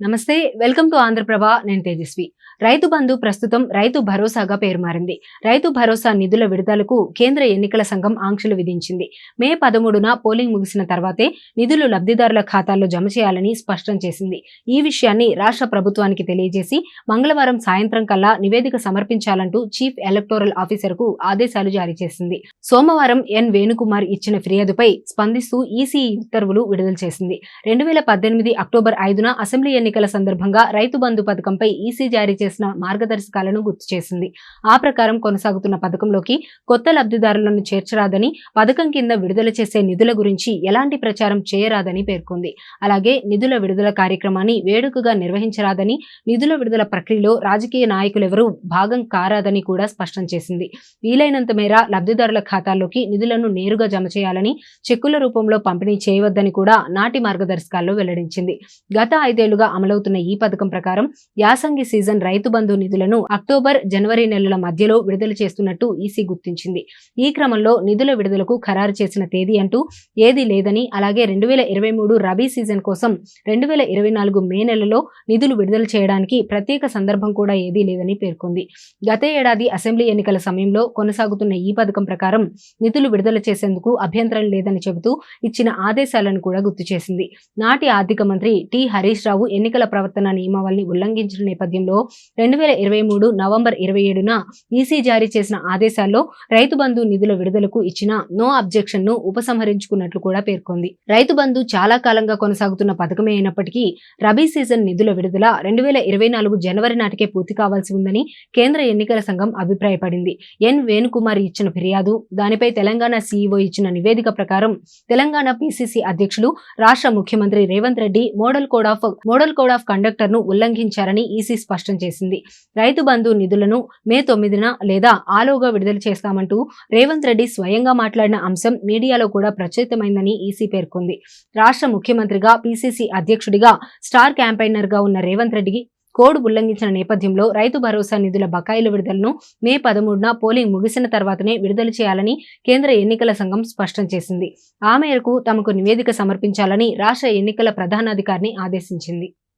నమస్తే, welcome to Andhraprabha. నేను తేజస్వి. రైతు బంధు ప్రస్తుతం రైతు భరోసాగా పేరు మారింది. రైతు భరోసా నిధుల విడుదలకు కేంద్ర ఎన్నికల సంఘం ఆంక్షలు విధించింది. మే 13న పోలింగ్ ముగిసిన తర్వాతే నిధులు లబ్ధిదారుల ఖాతాల్లో జమ చేయాలని స్పష్టం చేసింది. ఈ విషయాన్ని రాష్ట్ర ప్రభుత్వానికి తెలియజేసి మంగళవారం సాయంత్రం కల్లా నివేదిక సమర్పించాలంటూ చీఫ్ ఎలక్టోరల్ ఆఫీసర్కు ఆదేశాలు జారీ చేసింది. సోమవారం ఎన్ వేణుకుమార్ ఇచ్చిన ఫిర్యాదుపై స్పందిస్తూ ఈసీ ఉత్తర్వులు విడుదల చేసింది. 2018 అక్టోబర్ 5న అసెంబ్లీ ఎన్నికల సందర్భంగా రైతు బంధు పథకంపై ఈసీ జారీ చేసిన మార్గదర్శకాలను గుర్తు చేసింది. ఆ ప్రకారం కొనసాగుతున్న పథకంలోకి కొత్త లబ్ధిదారులను చేర్చరాదని, పథకం కింద విడుదల చేసే నిధుల గురించి ఎలాంటి ప్రచారం చేయరాదని పేర్కొంది. అలాగే నిధుల విడుదల కార్యక్రమాన్ని వేడుకగా నిర్వహించరాదని, నిధుల విడుదల ప్రక్రియలో రాజకీయ నాయకులెవరూ భాగం కారాదని కూడా స్పష్టం చేసింది. వీలైనంత మేర లబ్ధిదారుల ఖాతాల్లోకి నిధులను నేరుగా జమ చేయాలని, చెక్కుల రూపంలో పంపిణీ చేయవద్దని కూడా నాటి మార్గదర్శకాల్లో వెల్లడించింది. గత 5 ఏళ్లుగా అమలవుతున్న ఈ పథకం ప్రకారం యాసంగి సీజన్ రైతు బంధు నిధులను అక్టోబర్, జనవరి నెలల మధ్యలో విడుదల చేస్తున్నట్టు ఈసీ గుర్తించింది. ఈ క్రమంలో నిధుల విడుదలకు ఖరారు చేసిన తేదీ అంటూ ఏదీ లేదని, అలాగే 2023 రబీ సీజన్ కోసం 2024 మే నెలలో నిధులు విడుదల చేయడానికి ప్రత్యేక సందర్భం కూడా ఏదీ లేదని పేర్కొంది. గత ఏడాది అసెంబ్లీ ఎన్నికల సమయంలో కొనసాగుతున్న ఈ పథకం ప్రకారం నిధులు విడుదల చేసేందుకు అభ్యంతరం లేదని చెబుతూ ఇచ్చిన ఆదేశాలను కూడా గుర్తు చేసింది. నాటి ఆర్థిక మంత్రి టి హరీష్ రావు ఎన్నికల ప్రవర్తన నియమావళిని ఉల్లంఘించిన నేపథ్యంలో 2023 నవంబర్ 27న ఈసీ జారీ చేసిన ఆదేశాల్లో రైతు బంధు నిధుల విడుదలకు ఇచ్చిన నో అబ్జెక్షన్ ను ఉపసంహరించుకున్నట్లు కూడా పేర్కొంది. రైతు బంధు చాలా కాలంగా కొనసాగుతున్న పథకమే అయినప్పటికీ రబీ సీజన్ నిధుల విడుదల 2024 జనవరి నాటికే పూర్తి కావాల్సి ఉందని కేంద్ర ఎన్నికల సంఘం అభిప్రాయపడింది. ఎన్ వేణుకుమార్ ఇచ్చిన ఫిర్యాదు, దానిపై తెలంగాణ సీఈఓ ఇచ్చిన నివేదిక ప్రకారం తెలంగాణ పీసీసీ అధ్యక్షులు, రాష్ట్ర ముఖ్యమంత్రి Revanth Reddy model code of conductor ను ఉల్లంఘించారని ఈసీ స్పష్టం చేసింది. రైతు బంధు నిధులను మే 9న లేదా ఆలోగా విడుదల చేస్తామంటూ రేవంత్ రెడ్డి స్వయంగా మాట్లాడిన అంశం మీడియాలో కూడా ప్రచురితమైందని ఈసీ పేర్కొంది. రాష్ట్ర ముఖ్యమంత్రిగా, పీసీసీ అధ్యక్షుడిగా, స్టార్ క్యాంపెయినర్ గా ఉన్న రేవంత్ రెడ్డి కోడ్ ఉల్లంఘించిన నేపథ్యంలో రైతు భరోసా నిధుల బకాయిల విడుదలను మే 13న పోలింగ్ ముగిసిన తర్వాతనే విడుదల చేయాలని కేంద్ర ఎన్నికల సంఘం స్పష్టం చేసింది. ఆ మేరకు తమకు నివేదిక సమర్పించాలని రాష్ట్ర ఎన్నికల ప్రధానాధికారిని ఆదేశించింది.